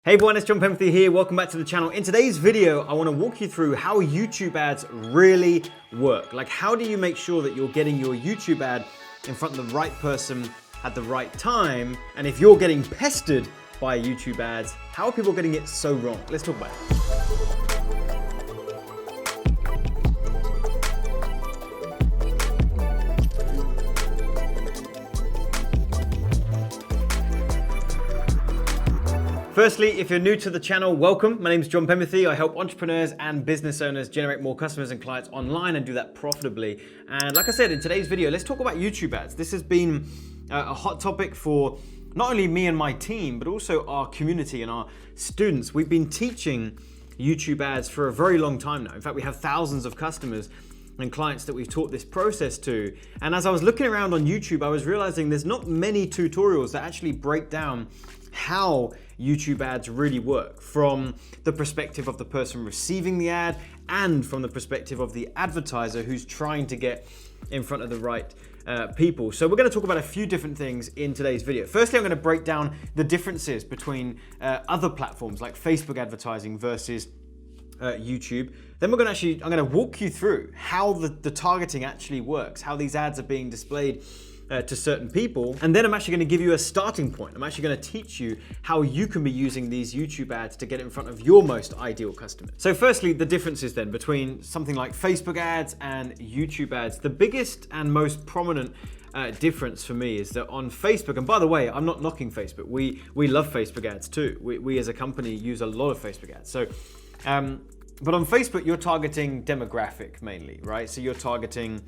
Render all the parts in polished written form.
Hey everyone, it's Penberthy here. Welcome back to the channel. In today's video, I want to walk you through how YouTube ads really work. Like, how do you make sure that you're getting your YouTube ad in front of the right person at the right time? And if you're getting pestered by YouTube ads, how are people getting it so wrong? Let's talk about it. Firstly, if you're new to the channel, welcome. My name is Penberthy. I help entrepreneurs and business owners generate more customers and clients online and do that profitably. And like I said, in today's video, let's talk about YouTube ads. This has been a hot topic for not only me and my team, but also our community and our students. We've been teaching YouTube ads for a very long time now. In fact, we have thousands of customers and clients that we've taught this process to. And as I was looking around on YouTube, I was realizing there's not many tutorials that actually break down how YouTube ads really work from the perspective of the person receiving the ad and from the perspective of the advertiser who's trying to get in front of the right people. So we're going to talk about a few different things in today's video. Firstly, I'm going to break down the differences between other platforms like Facebook advertising versus YouTube. Then I'm going to walk you through how the targeting actually works, how these ads are being displayed to certain people. And then I'm actually going to give you a starting point. I'm actually going to teach you how you can be using these YouTube ads to get in front of your most ideal customers. So firstly, the differences then between something like Facebook ads and YouTube ads. The biggest and most prominent difference for me is that on Facebook, and by the way, I'm not knocking Facebook. We love Facebook ads too. We as a company use a lot of Facebook ads. So, but on Facebook, you're targeting demographic mainly, right? So you're targeting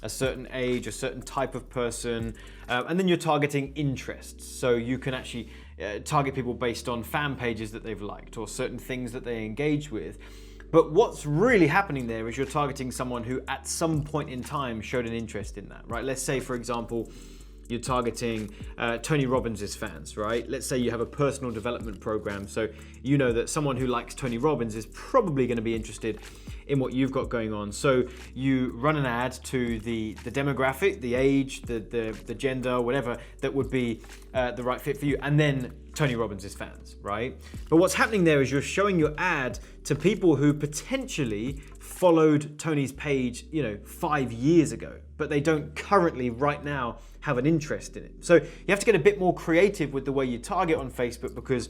a certain age, a certain type of person, and then you're targeting interests. So you can actually target people based on fan pages that they've liked or certain things that they engage with. But what's really happening there is you're targeting someone who at some point in time showed an interest in that, right? Let's say, for example, you're targeting Tony Robbins' fans, right? Let's say you have a personal development program. So you know that someone who likes Tony Robbins is probably going to be interested in what you've got going on. So you run an ad to the demographic, the age, the gender, whatever, that would be the right fit for you. And then Tony Robbins' fans, right? But what's happening there is you're showing your ad to people who potentially followed Tony's page, 5 years ago, but they don't currently right now have an interest in it. So you have to get a bit more creative with the way you target on Facebook because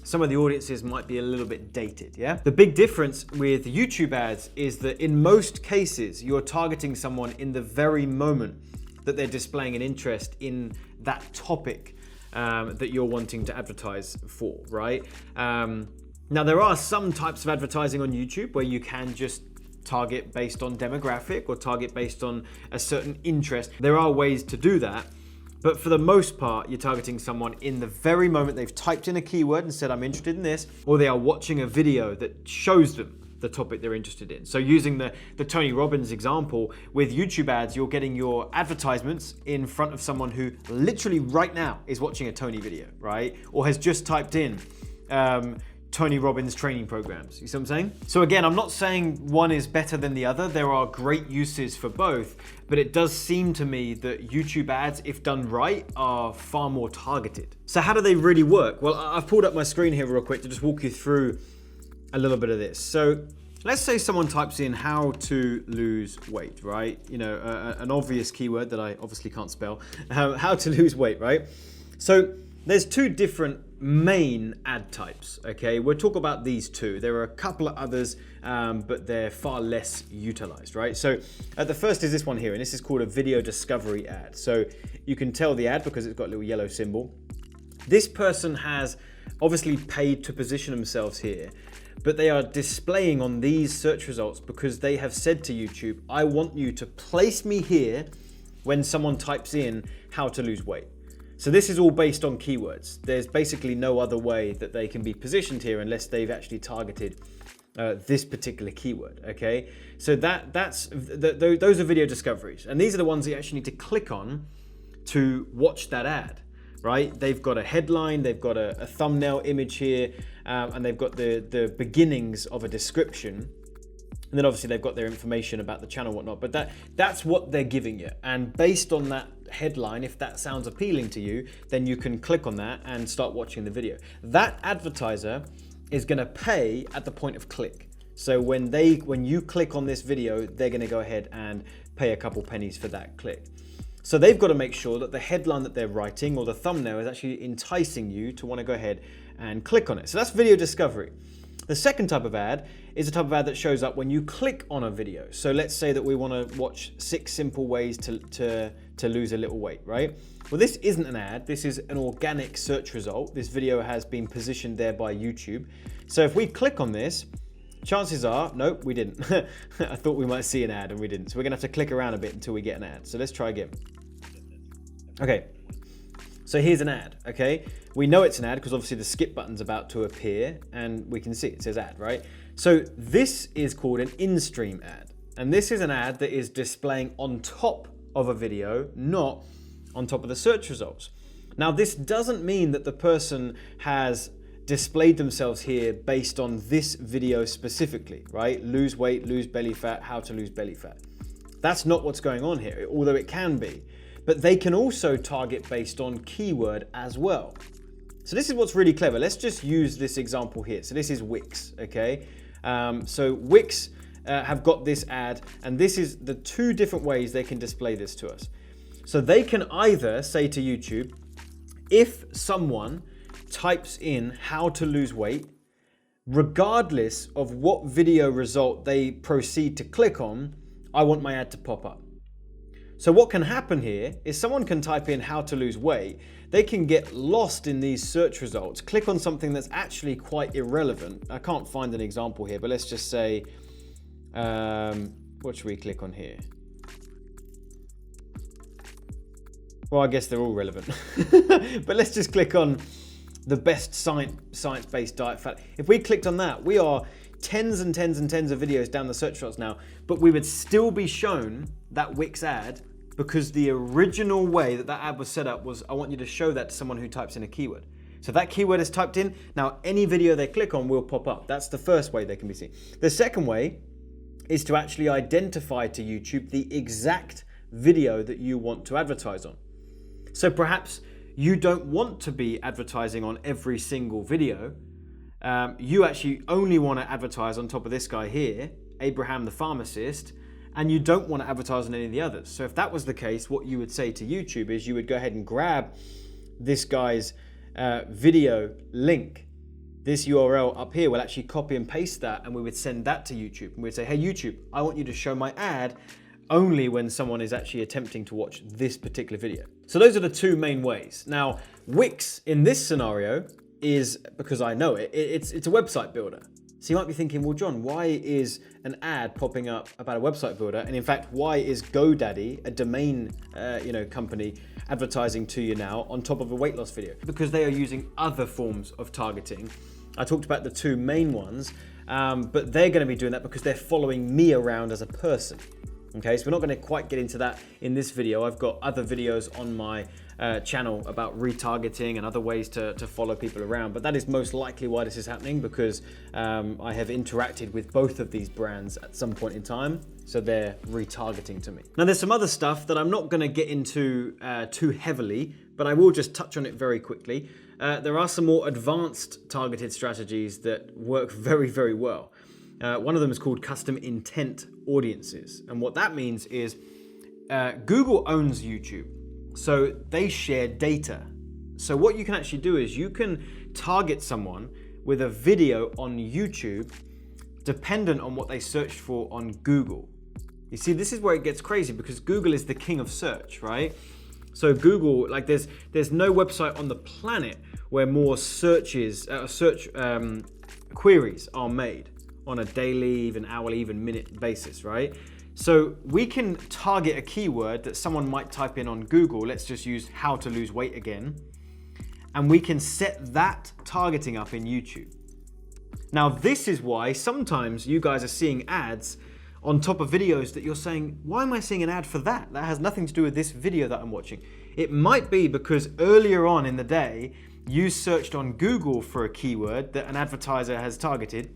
some of the audiences might be a little bit dated, yeah? The big difference with YouTube ads is that in most cases, you're targeting someone in the very moment that they're displaying an interest in that topic that you're wanting to advertise for, right? Now, there are some types of advertising on YouTube where you can just target based on demographic or target based on a certain interest. There are ways to do that. But for the most part, you're targeting someone in the very moment they've typed in a keyword and said, I'm interested in this, or they are watching a video that shows them the topic they're interested in. So using the Tony Robbins example, with YouTube ads, you're getting your advertisements in front of someone who literally right now is watching a Tony video, right? Or has just typed in Tony Robbins training programs. You see what I'm saying? So again, I'm not saying one is better than the other. There are great uses for both, but it does seem to me that YouTube ads, if done right, are far more targeted. So how do they really work? Well, I've pulled up my screen here real quick to just walk you through a little bit of this. So let's say someone types in how to lose weight, right? An obvious keyword that I obviously can't spell, how to lose weight, right? So there's two different main ad types, okay? We'll talk about these two. There are a couple of others, but they're far less utilized, right? So the first is this one here, and this is called a video discovery ad. So you can tell the ad because it's got a little yellow symbol. This person has obviously paid to position themselves here, but they are displaying on these search results because they have said to YouTube, I want you to place me here when someone types in how to lose weight. So this is all based on keywords. There's basically no other way that they can be positioned here unless they've actually targeted this particular keyword, okay? So those are video discoveries. And these are the ones that you actually need to click on to watch that ad, right? They've got a headline, they've got a thumbnail image here, and they've got the beginnings of a description. And then obviously they've got their information about the channel and whatnot, but that's what they're giving you. And based on that headline, if that sounds appealing to you, then you can click on that and start watching the video. That advertiser is going to pay at the point of click. So when you click on this video, they're going to go ahead and pay a couple pennies for that click. So they've got to make sure that the headline that they're writing or the thumbnail is actually enticing you to want to go ahead and click on it. So that's video discovery. The second type of ad is a type of ad that shows up when you click on a video. So let's say that we want to watch 6 simple ways to lose a little weight, right? Well, this isn't an ad. This is an organic search result. This video has been positioned there by YouTube. So if we click on this, chances are, nope, we didn't. I thought we might see an ad and we didn't. So we're gonna have to click around a bit until we get an ad. So let's try again. Okay, so here's an ad, okay? We know it's an ad because obviously the skip button's about to appear and we can see it says ad, right? So this is called an InStream ad. And this is an ad that is displaying on top of a video, not on top of the search results. Now, this doesn't mean that the person has displayed themselves here based on this video specifically, right? Lose weight, lose belly fat, how to lose belly fat. That's not what's going on here, although it can be. But they can also target based on keyword as well. So this is what's really clever. Let's just use this example here. So this is Wix, okay? So Wix have got this ad, and this is the 2 different ways they can display this to us. So they can either say to YouTube, if someone types in how to lose weight, regardless of what video result they proceed to click on, I want my ad to pop up. So what can happen here is someone can type in how to lose weight, they can get lost in these search results, click on something that's actually quite irrelevant. I can't find an example here, but let's just say, what should we click on here? Well, I guess they're all relevant, but let's just click on the best science-based diet fat. If we clicked on that, we are tens and tens and tens of videos down the search results now, but we would still be shown that Wix ad because the original way that that ad was set up was, I want you to show that to someone who types in a keyword. So if that keyword is typed in, now any video they click on will pop up. That's the first way they can be seen. The second way is to actually identify to YouTube the exact video that you want to advertise on. So perhaps you don't want to be advertising on every single video. You actually only want to advertise on top of this guy here, Abraham the pharmacist, and you don't want to advertise on any of the others. So if that was the case, what you would say to YouTube is you would go ahead and grab this guy's video link. This URL up here will actually copy and paste that, and we would send that to YouTube. And we'd say, hey YouTube, I want you to show my ad only when someone is actually attempting to watch this particular video. So those are the 2 main ways. Now, Wix in this scenario is, because I know it, it's a website builder. So you might be thinking, well, John, why is an ad popping up about a website builder? And in fact, why is GoDaddy, a domain company, advertising to you now on top of a weight loss video? Because they are using other forms of targeting. I talked about the 2 main ones, but they're going to be doing that because they're following me around as a person. Okay, so we're not going to quite get into that in this video. I've got other videos on my channel about retargeting and other ways to follow people around, but that is most likely why this is happening, because I have interacted with both of these brands at some point in time, so they're retargeting to me. Now there's some other stuff that I'm not going to get into too heavily, but I will just touch on it very quickly. There are some more advanced targeted strategies that work very, very well. One of them is called custom intent audiences. And what that means is Google owns YouTube. So they share data. So what you can actually do is you can target someone with a video on YouTube dependent on what they searched for on Google. You see, this is where it gets crazy because Google is the king of search, right? So Google, like there's no website on the planet where more search queries are made on a daily, even hourly, even minute basis, right? So we can target a keyword that someone might type in on Google. Let's just use how to lose weight again. And we can set that targeting up in YouTube. Now, this is why sometimes you guys are seeing ads on top of videos that you're saying, why am I seeing an ad for that? That has nothing to do with this video that I'm watching. It might be because earlier on in the day, you searched on Google for a keyword that an advertiser has targeted,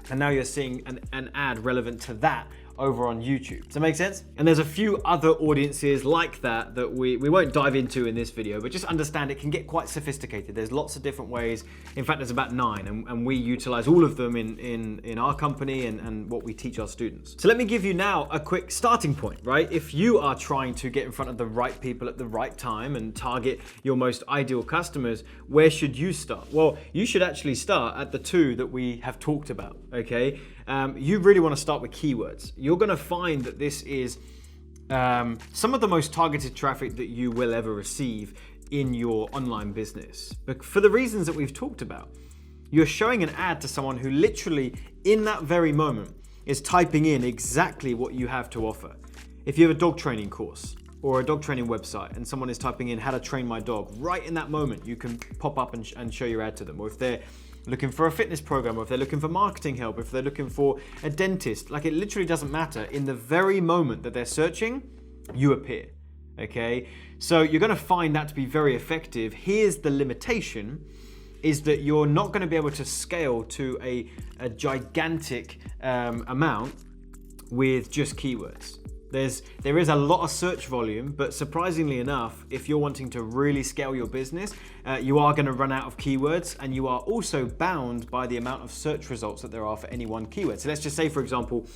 and now you're seeing an ad relevant to that over on YouTube. Does that make sense? And there's a few other audiences like that that we won't dive into in this video, but just understand it can get quite sophisticated. There's lots of different ways. In fact, there's about 9, and we utilize all of them in our company and what we teach our students. So let me give you now a quick starting point, right? If you are trying to get in front of the right people at the right time and target your most ideal customers, where should you start? Well, you should actually start at the 2 that we have talked about, okay? You really want to start with keywords. You're going to find that this is some of the most targeted traffic that you will ever receive in your online business. But for the reasons that we've talked about, you're showing an ad to someone who literally in that very moment is typing in exactly what you have to offer. If you have a dog training course or a dog training website and someone is typing in how to train my dog, right in that moment you can pop up and show your ad to them. Or if they're looking for a fitness program, or if they're looking for marketing help, if they're looking for a dentist, like it literally doesn't matter. In the very moment that they're searching, you appear, okay? So you're gonna find that to be very effective. Here's the limitation, is that you're not gonna be able to scale to a gigantic amount with just keywords. There is a lot of search volume, but surprisingly enough, if you're wanting to really scale your business, you are going to run out of keywords, and you are also bound by the amount of search results that there are for any one keyword. So let's just say, for example,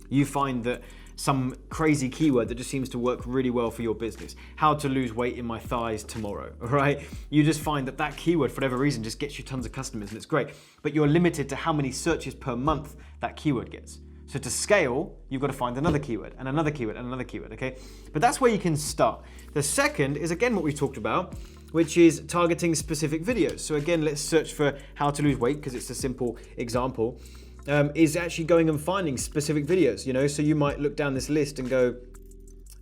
you find that some crazy keyword that just seems to work really well for your business. How to lose weight in my thighs tomorrow, right? You just find that that keyword, for whatever reason, just gets you tons of customers, and it's great. But you're limited to how many searches per month that keyword gets. So to scale, you've got to find another keyword and another keyword and another keyword, okay? But that's where you can start. The second is, again, what we talked about, which is targeting specific videos. So again, let's search for how to lose weight, because it's a simple example, is actually going and finding specific videos, you know? So you might look down this list and go,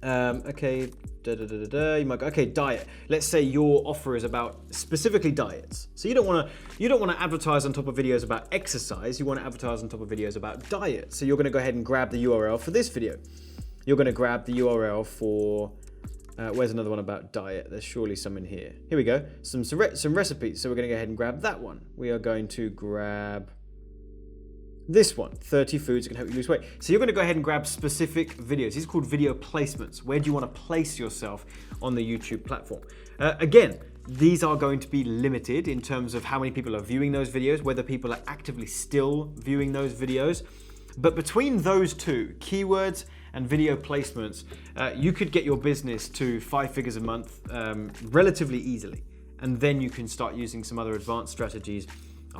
okay, you might go, okay, diet. Let's say your offer is about specifically diets. So you don't want to advertise on top of videos about exercise. You want to advertise on top of videos about diet. So you're going to go ahead and grab the URL for this video. You're going to grab the URL for where's another one about diet? There's surely some in here. Here we go. Some recipes. So we're going to go ahead and grab that one. We are going to grab this one, 30 foods that can help you lose weight. So you're going to go ahead and grab specific videos. These are called video placements. Where do you want to place yourself on the YouTube platform? Again, these are going to be limited in terms of how many people are viewing those videos, whether people are actively still viewing those videos. But between those 2, keywords and video placements, you could get your business to 5 figures a month relatively easily. And then you can start using some other advanced strategies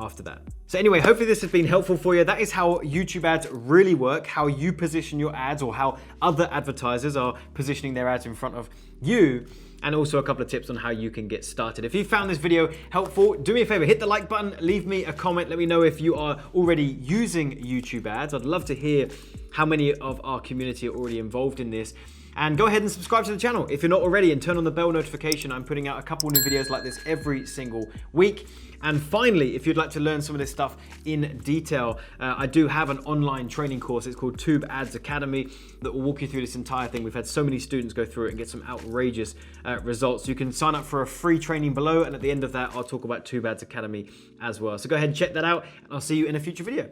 after that. So anyway, hopefully this has been helpful for you. That is how YouTube ads really work, how you position your ads, or how other advertisers are positioning their ads in front of you, and also a couple of tips on how you can get started. If you found this video helpful, do me a favor, hit the like button, leave me a comment, let me know if you are already using YouTube ads. I'd love to hear how many of our community are already involved in this. And go ahead and subscribe to the channel if you're not already, and turn on the bell notification. I'm putting out a couple new videos like this every single week. And finally, if you'd like to learn some of this stuff in detail, I do have an online training course. It's called YouTube Ads Academy that will walk you through this entire thing. We've had so many students go through it and get some outrageous results. You can sign up for a free training below, and at the end of that, I'll talk about YouTube Ads Academy as well. So go ahead and check that out, and I'll see you in a future video.